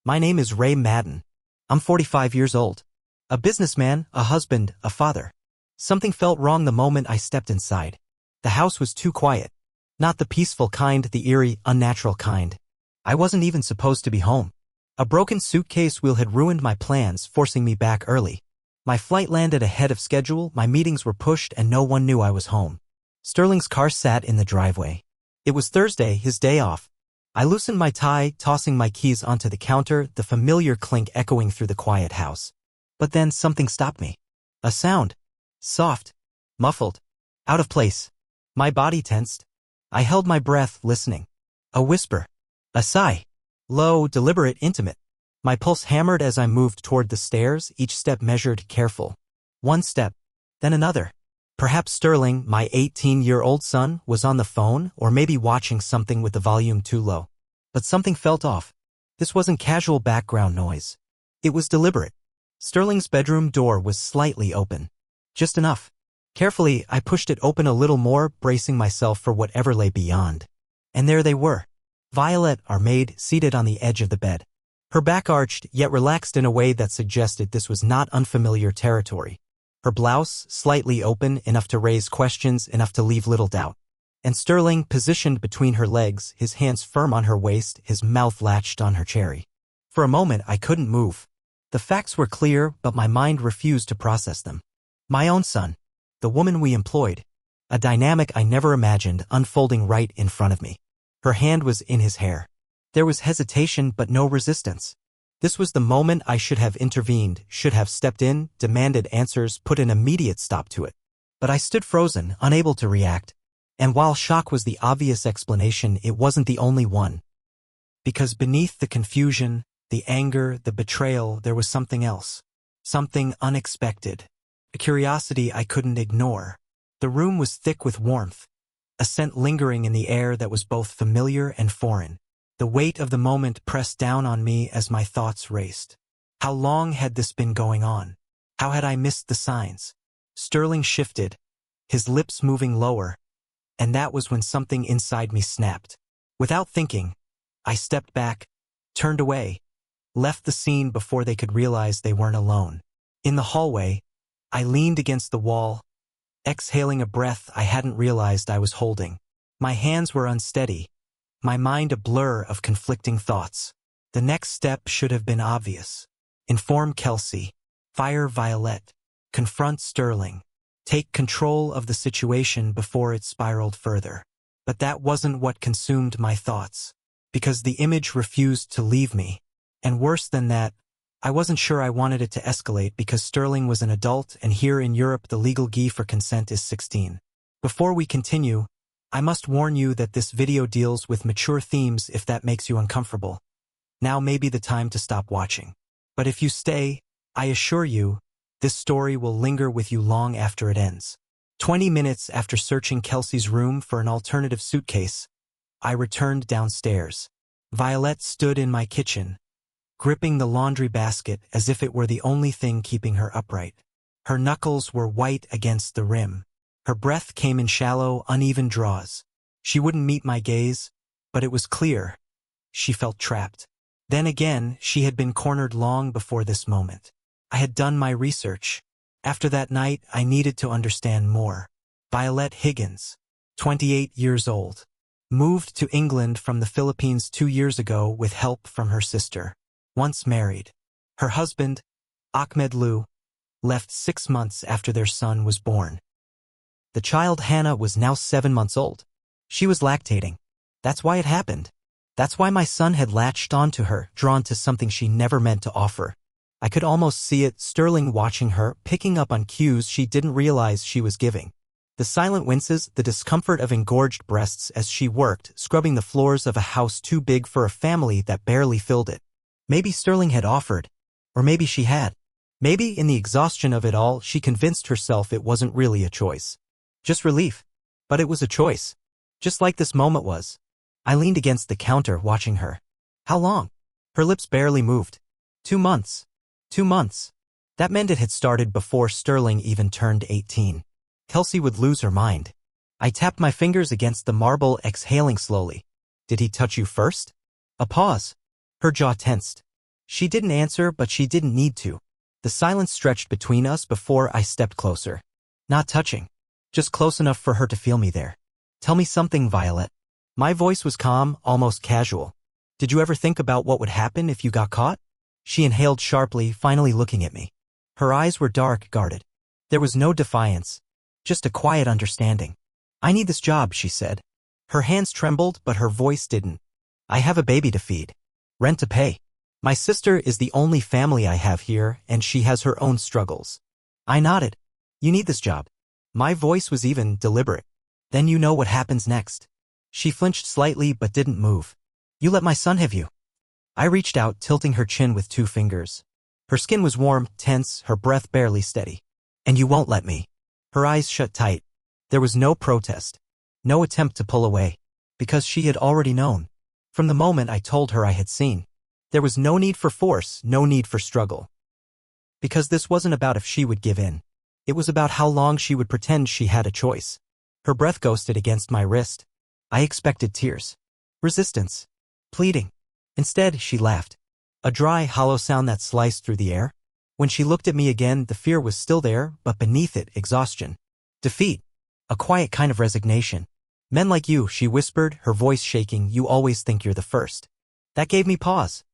My name is Ray Madden. I'm 45 years old. A businessman, a husband, a father. Something felt wrong the moment I stepped inside. The house was too quiet. Not the peaceful kind, the eerie, unnatural kind. I wasn't even supposed to be home. A broken suitcase wheel had ruined my plans, forcing me back early. My flight landed ahead of schedule, my meetings were pushed, and no one knew I was home. Sterling's car sat in the driveway. It was Thursday, his day off. I loosened my tie, tossing my keys onto the counter, the familiar clink echoing through the quiet house. But then something stopped me. A sound. Soft. Muffled. Out of place. My body tensed. I held my breath, listening. A whisper. A sigh. Low, deliberate, intimate. My pulse hammered as I moved toward the stairs, each step measured, careful. One step. Then another. Perhaps Sterling, my 18-year-old son, was on the phone, or maybe watching something with the volume too low. But something felt off. This wasn't casual background noise. It was deliberate. Sterling's bedroom door was slightly open. Just enough. Carefully, I pushed it open a little more, bracing myself for whatever lay beyond. And there they were. Violet, our maid, seated on the edge of the bed. Her back arched, yet relaxed in a way that suggested this was not unfamiliar territory. Her blouse, slightly open, enough to raise questions, enough to leave little doubt. And Sterling, positioned between her legs, his hands firm on her waist, his mouth latched on her cherry. For a moment, I couldn't move. The facts were clear, but my mind refused to process them. My own son. The woman we employed. A dynamic I never imagined unfolding right in front of me. Her hand was in his hair. There was hesitation, but no resistance. This was the moment I should have intervened, should have stepped in, demanded answers, put an immediate stop to it. But I stood frozen, unable to react. And while shock was the obvious explanation, it wasn't the only one. Because beneath the confusion, the anger, the betrayal, there was something else. Something unexpected. A curiosity I couldn't ignore. The room was thick with warmth. A scent lingering in the air that was both familiar and foreign. The weight of the moment pressed down on me as my thoughts raced. How long had this been going on? How had I missed the signs? Sterling shifted, his lips moving lower, and that was when something inside me snapped. Without thinking, I stepped back, turned away, left the scene before they could realize they weren't alone. In the hallway, I leaned against the wall, exhaling a breath I hadn't realized I was holding. My hands were unsteady. My mind a blur of conflicting thoughts. The next step should have been obvious. Inform Kelsey. Fire Violet. Confront Sterling. Take control of the situation before it spiraled further. But that wasn't what consumed my thoughts. Because the image refused to leave me. And worse than that, I wasn't sure I wanted it to escalate because Sterling was an adult and here in Europe the legal age for consent is 16. Before we continue, I must warn you that this video deals with mature themes if that makes you uncomfortable. Now may be the time to stop watching. But if you stay, I assure you, this story will linger with you long after it ends. 20 minutes after searching Kelsey's room for an alternative suitcase, I returned downstairs. Violet stood in my kitchen, gripping the laundry basket as if it were the only thing keeping her upright. Her knuckles were white against the rim. Her breath came in shallow, uneven draws. She wouldn't meet my gaze, but it was clear. She felt trapped. Then again, she had been cornered long before this moment. I had done my research. After that night, I needed to understand more. Violet Higgins, 28 years old. Moved to England from the Philippines 2 years ago with help from her sister. Once married. Her husband, Ahmed Lou, left 6 months after their son was born. The child Hannah was now 7 months old. She was lactating. That's why it happened. That's why my son had latched onto her, drawn to something she never meant to offer. I could almost see it, Sterling watching her, picking up on cues she didn't realize she was giving. The silent winces, the discomfort of engorged breasts as she worked, scrubbing the floors of a house too big for a family that barely filled it. Maybe Sterling had offered. Or maybe she had. Maybe in the exhaustion of it all, she convinced herself it wasn't really a choice. Just relief. But it was a choice. Just like this moment was. I leaned against the counter watching her. How long? Her lips barely moved. 2 months. 2 months. That meant it had started before Sterling even turned 18. Kelsey would lose her mind. I tapped my fingers against the marble, exhaling slowly. Did he touch you first? A pause. Her jaw tensed. She didn't answer, but she didn't need to. The silence stretched between us before I stepped closer. Not touching. Just close enough for her to feel me there. Tell me something, Violet. My voice was calm, almost casual. Did you ever think about what would happen if you got caught? She inhaled sharply, finally looking at me. Her eyes were dark, guarded. There was no defiance, just a quiet understanding. I need this job, she said. Her hands trembled, but her voice didn't. I have a baby to feed. Rent to pay. My sister is the only family I have here, and she has her own struggles. I nodded. You need this job. My voice was even, deliberate. Then you know what happens next. She flinched slightly but didn't move. You let my son have you. I reached out, tilting her chin with 2 fingers. Her skin was warm, tense, her breath barely steady. And you won't let me. Her eyes shut tight. There was no protest. No attempt to pull away. Because she had already known. From the moment I told her I had seen. There was no need for force, no need for struggle. Because this wasn't about if she would give in. It was about how long she would pretend she had a choice. Her breath ghosted against my wrist. I expected tears. Resistance. Pleading. Instead, she laughed. A dry, hollow sound that sliced through the air. When she looked at me again, the fear was still there, but beneath it, exhaustion. Defeat. A quiet kind of resignation. Men like you, she whispered, her voice shaking, you always think you're the first. That gave me pause.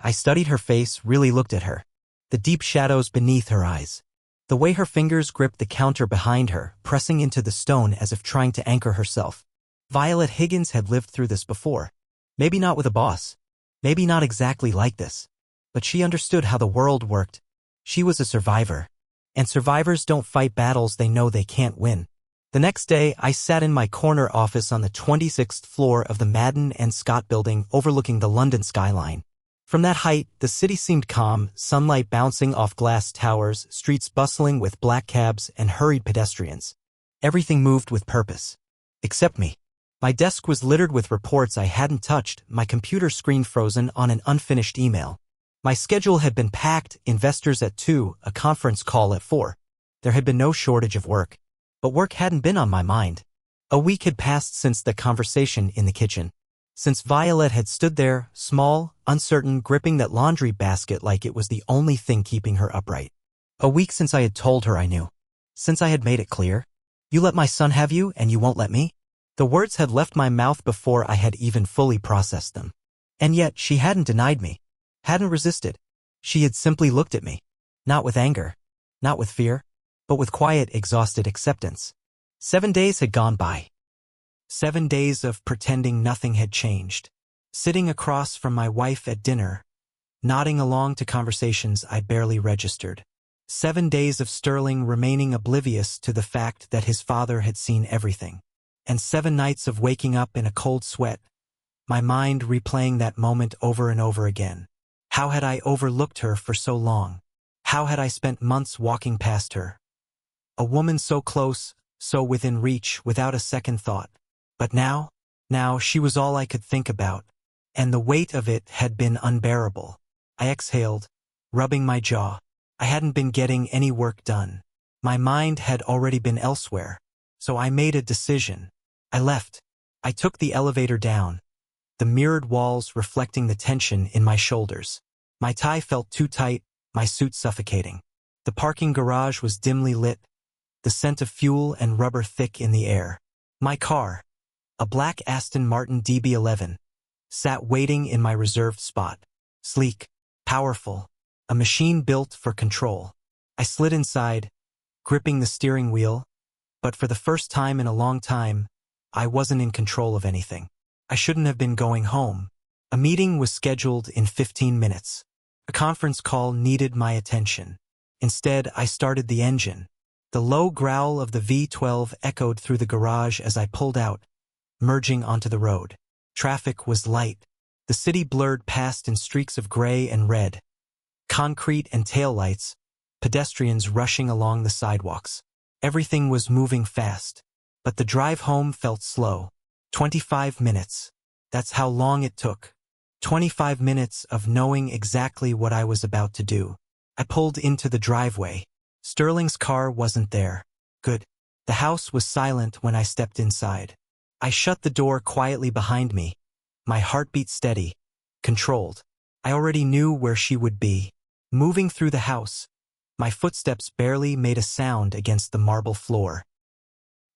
I studied her face, really looked at her. The deep shadows beneath her eyes. The way her fingers gripped the counter behind her, pressing into the stone as if trying to anchor herself. Violet Higgins had lived through this before. Maybe not with a boss. Maybe not exactly like this. But she understood how the world worked. She was a survivor. And survivors don't fight battles they know they can't win. The next day, I sat in my corner office on the 26th floor of the Madden and Scott building overlooking the London skyline. From that height, the city seemed calm, sunlight bouncing off glass towers, streets bustling with black cabs and hurried pedestrians. Everything moved with purpose. Except me. My desk was littered with reports I hadn't touched, my computer screen frozen on an unfinished email. My schedule had been packed, investors at 2, a conference call at 4. There had been no shortage of work. But work hadn't been on my mind. A week had passed since the conversation in the kitchen. Since Violet had stood there, small, uncertain, gripping that laundry basket like it was the only thing keeping her upright. A week since I had told her I knew. Since I had made it clear. You let my son have you, and you won't let me? The words had left my mouth before I had even fully processed them. And yet, she hadn't denied me. Hadn't resisted. She had simply looked at me. Not with anger. Not with fear. But with quiet, exhausted acceptance. 7 days had gone by. 7 days of pretending nothing had changed. Sitting across from my wife at dinner, nodding along to conversations I barely registered. 7 days of Sterling remaining oblivious to the fact that his father had seen everything. And 7 nights of waking up in a cold sweat, my mind replaying that moment over and over again. How had I overlooked her for so long? How had I spent months walking past her? A woman so close, so within reach, without a second thought. But now she was all I could think about, and the weight of it had been unbearable. I exhaled, rubbing my jaw. I hadn't been getting any work done. My mind had already been elsewhere, so I made a decision. I left. I took the elevator down, the mirrored walls reflecting the tension in my shoulders. My tie felt too tight, my suit suffocating. The parking garage was dimly lit, the scent of fuel and rubber thick in the air. My car, a black Aston Martin DB11, sat waiting in my reserved spot. Sleek, powerful, a machine built for control. I slid inside, gripping the steering wheel, but for the first time in a long time, I wasn't in control of anything. I shouldn't have been going home. A meeting was scheduled in 15 minutes. A conference call needed my attention. Instead, I started the engine. The low growl of the V12 echoed through the garage as I pulled out, merging onto the road. Traffic was light. The city blurred past in streaks of gray and red. Concrete and taillights, pedestrians rushing along the sidewalks. Everything was moving fast, but the drive home felt slow. 25 minutes. That's how long it took. 25 minutes of knowing exactly what I was about to do. I pulled into the driveway. Sterling's car wasn't there. Good. The house was silent when I stepped inside. I shut the door quietly behind me, my heartbeat steady, controlled. I already knew where she would be. Moving through the house. My footsteps barely made a sound against the marble floor.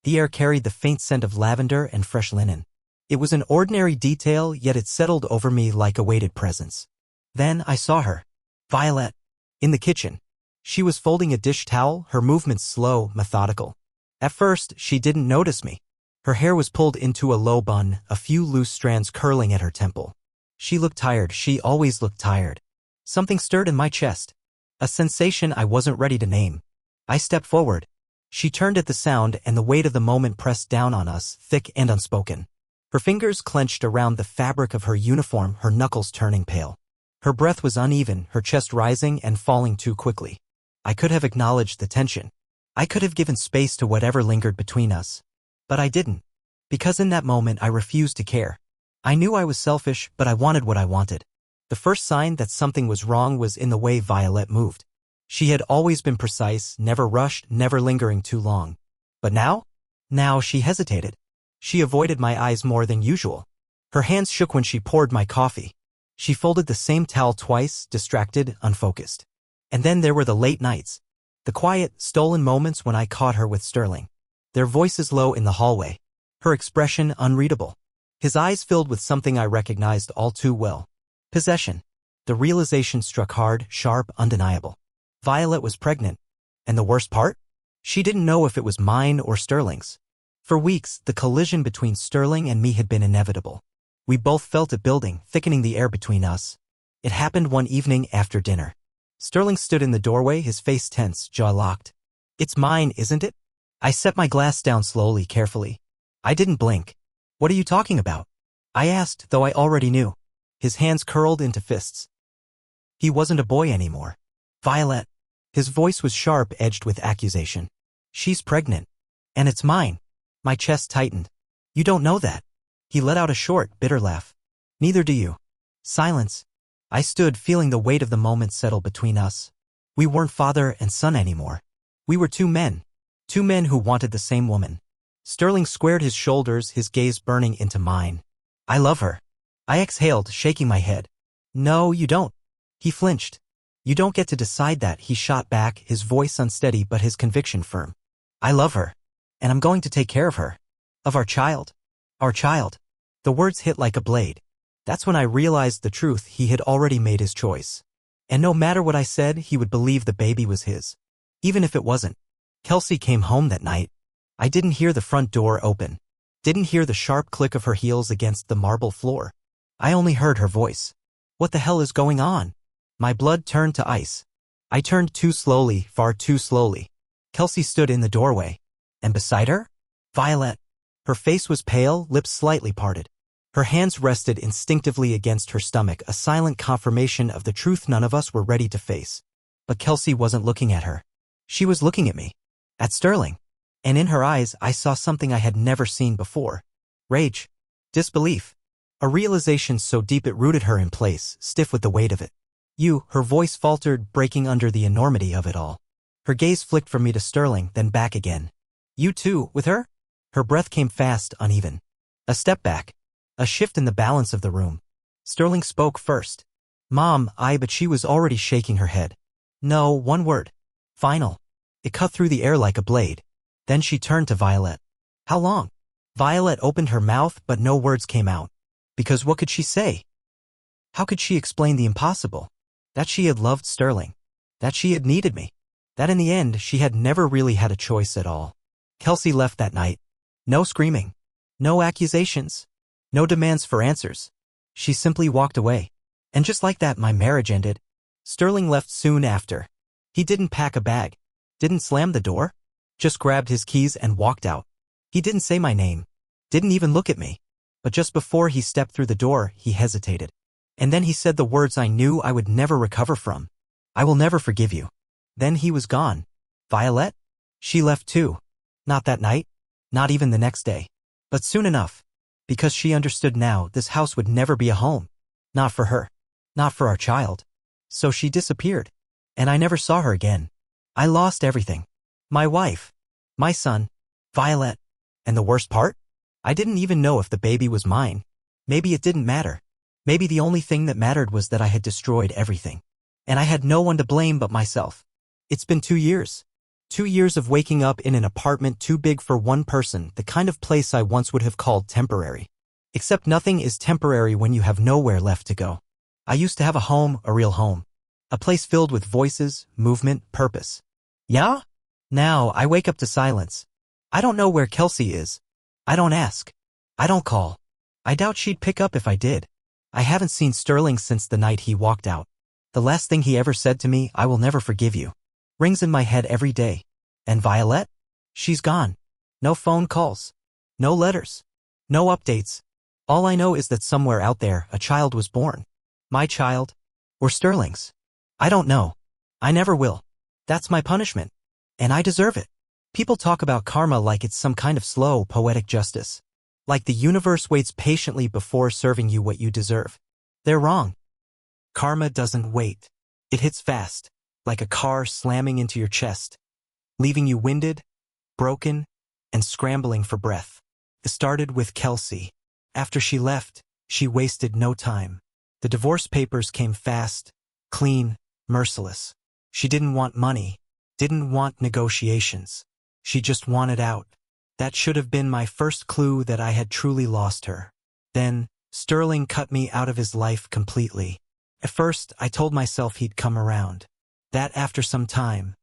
The air carried the faint scent of lavender and fresh linen. It was an ordinary detail, yet it settled over me like a weighted presence. Then I saw her. Violet. In the kitchen. She was folding a dish towel, her movements slow, methodical. At first, she didn't notice me. Her hair was pulled into a low bun, a few loose strands curling at her temple. She looked tired. She always looked tired. Something stirred in my chest. A sensation I wasn't ready to name. I stepped forward. She turned at the sound, and the weight of the moment pressed down on us, thick and unspoken. Her fingers clenched around the fabric of her uniform, her knuckles turning pale. Her breath was uneven, her chest rising and falling too quickly. I could have acknowledged the tension. I could have given space to whatever lingered between us. But I didn't. Because in that moment I refused to care. I knew I was selfish, but I wanted what I wanted. The first sign that something was wrong was in the way Violet moved. She had always been precise, never rushed, never lingering too long. But now? Now she hesitated. She avoided my eyes more than usual. Her hands shook when she poured my coffee. She folded the same towel twice, distracted, unfocused. And then there were the late nights. The quiet, stolen moments when I caught her with Sterling. Their voices low in the hallway. Her expression unreadable. His eyes filled with something I recognized all too well. Possession. The realization struck hard, sharp, undeniable. Violet was pregnant. And the worst part? She didn't know if it was mine or Sterling's. For weeks, the collision between Sterling and me had been inevitable. We both felt it building, thickening the air between us. It happened one evening after dinner. Sterling stood in the doorway, his face tense, jaw locked. "It's mine, isn't it?" I set my glass down slowly, carefully. I didn't blink. "What are you talking about?" I asked, though I already knew. His hands curled into fists. He wasn't a boy anymore. "Violet." His voice was sharp, edged with accusation. "She's pregnant. And it's mine." My chest tightened. "You don't know that." He let out a short, bitter laugh. "Neither do you." Silence. I stood, feeling the weight of the moment settle between us. We weren't father and son anymore. We were two men. Two men who wanted the same woman. Sterling squared his shoulders, his gaze burning into mine. "I love her." I exhaled, shaking my head. "No, you don't." He flinched. "You don't get to decide that," he shot back, his voice unsteady but his conviction firm. "I love her. And I'm going to take care of her. Of our child. Our child." The words hit like a blade. That's when I realized the truth. He had already made his choice. And no matter what I said, he would believe the baby was his. Even if it wasn't. Kelsey came home that night. I didn't hear the front door open. Didn't hear the sharp click of her heels against the marble floor. I only heard her voice. "What the hell is going on?" My blood turned to ice. I turned too slowly, far too slowly. Kelsey stood in the doorway. And beside her? Violet. Her face was pale, lips slightly parted. Her hands rested instinctively against her stomach, a silent confirmation of the truth none of us were ready to face. But Kelsey wasn't looking at her. She was looking at me. At Sterling. And in her eyes, I saw something I had never seen before. Rage. Disbelief. A realization so deep it rooted her in place, stiff with the weight of it. Her voice faltered, breaking under the enormity of it all. Her gaze flicked from me to Sterling, then back again. "You too, with her?" Her breath came fast, uneven. A step back. A shift in the balance of the room. Sterling spoke first. "Mom, but she was already shaking her head. "No, one word. Final." It cut through the air like a blade. Then she turned to Violet. "How long?" Violet opened her mouth, but no words came out. Because what could she say? How could she explain the impossible? That she had loved Sterling. That she had needed me. That in the end, she had never really had a choice at all. Kelsey left that night. No screaming. No accusations. No demands for answers. She simply walked away. And just like that, my marriage ended. Sterling left soon after. He didn't pack a bag. Didn't slam the door. Just grabbed his keys and walked out. He didn't say my name. Didn't even look at me. But just before he stepped through the door, he hesitated. And then he said the words I knew I would never recover from. "I will never forgive you." Then he was gone. Violet? She left too. Not that night. Not even the next day. But soon enough. Because she understood now this house would never be a home. Not for her. Not for our child. So she disappeared. And I never saw her again. I lost everything. My wife. My son. Violet. And the worst part? I didn't even know if the baby was mine. Maybe it didn't matter. Maybe the only thing that mattered was that I had destroyed everything. And I had no one to blame but myself. It's been 2 years. 2 years of waking up in an apartment too big for one person, the kind of place I once would have called temporary. Except nothing is temporary when you have nowhere left to go. I used to have a home, a real home. A place filled with voices, movement, purpose. Yeah? Now, I wake up to silence. I don't know where Kelsey is. I don't ask. I don't call. I doubt she'd pick up if I did. I haven't seen Sterling since the night he walked out. The last thing he ever said to me, "I will never forgive you," rings in my head every day. And Violet? She's gone. No phone calls. No letters. No updates. All I know is that somewhere out there, a child was born. My child. Or Sterling's. I don't know. I never will. That's my punishment. And I deserve it. People talk about karma like it's some kind of slow, poetic justice. Like the universe waits patiently before serving you what you deserve. They're wrong. Karma doesn't wait. It hits fast, like a car slamming into your chest, leaving you winded, broken, and scrambling for breath. It started with Kelsey. After she left, she wasted no time. The divorce papers came fast, clean, merciless. She didn't want money, didn't want negotiations. She just wanted out. That should have been my first clue that I had truly lost her. Then, Sterling cut me out of his life completely. At first, I told myself he'd come around. That after some time,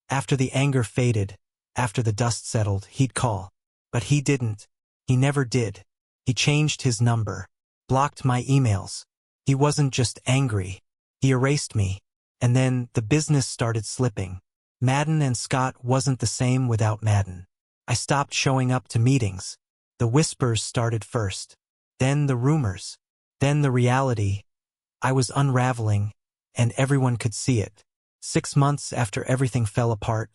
after the anger faded, after the dust settled, he'd call. But he didn't. He never did. He changed his number, blocked my emails. He wasn't just angry. He erased me. And then the business started slipping. Madden and Scott wasn't the same without Madden. I stopped showing up to meetings. The whispers started first. Then the rumors. Then the reality. I was unraveling, and everyone could see it. 6 months after everything fell apart,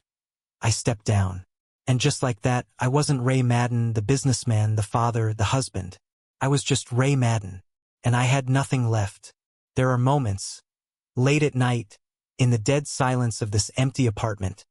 I stepped down. And just like that, I wasn't Ray Madden, the businessman, the father, the husband. I was just Ray Madden, and I had nothing left. There are moments, late at night, in the dead silence of this empty apartment,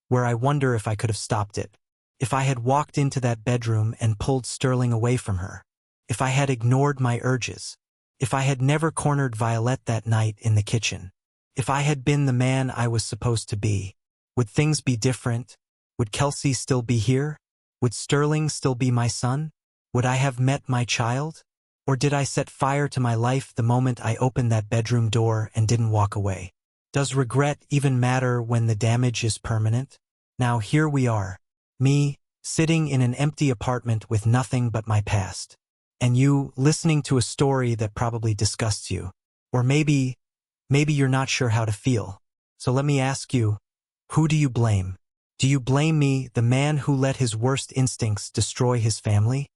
where I wonder if I could have stopped it. If I had walked into that bedroom and pulled Sterling away from her. If I had ignored my urges. If I had never cornered Violet that night in the kitchen. If I had been the man I was supposed to be. Would things be different? Would Kelsey still be here? Would Sterling still be my son? Would I have met my child? Or did I set fire to my life the moment I opened that bedroom door and didn't walk away? Does regret even matter when the damage is permanent? Now here we are. Me, sitting in an empty apartment with nothing but my past. And you, listening to a story that probably disgusts you. Or maybe you're not sure how to feel. So let me ask you, who do you blame? Do you blame me, the man who let his worst instincts destroy his family?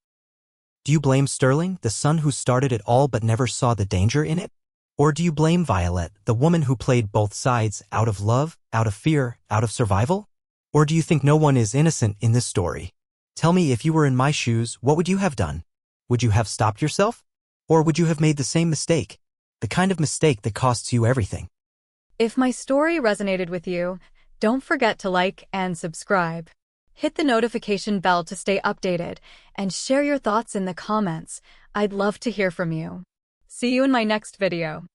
Do you blame Sterling, the son who started it all but never saw the danger in it? Or do you blame Violet, the woman who played both sides out of love, out of fear, out of survival? Or do you think no one is innocent in this story? Tell me, if you were in my shoes, what would you have done? Would you have stopped yourself? Or would you have made the same mistake? The kind of mistake that costs you everything. If my story resonated with you, don't forget to like and subscribe. Hit the notification bell to stay updated, and share your thoughts in the comments. I'd love to hear from you. See you in my next video.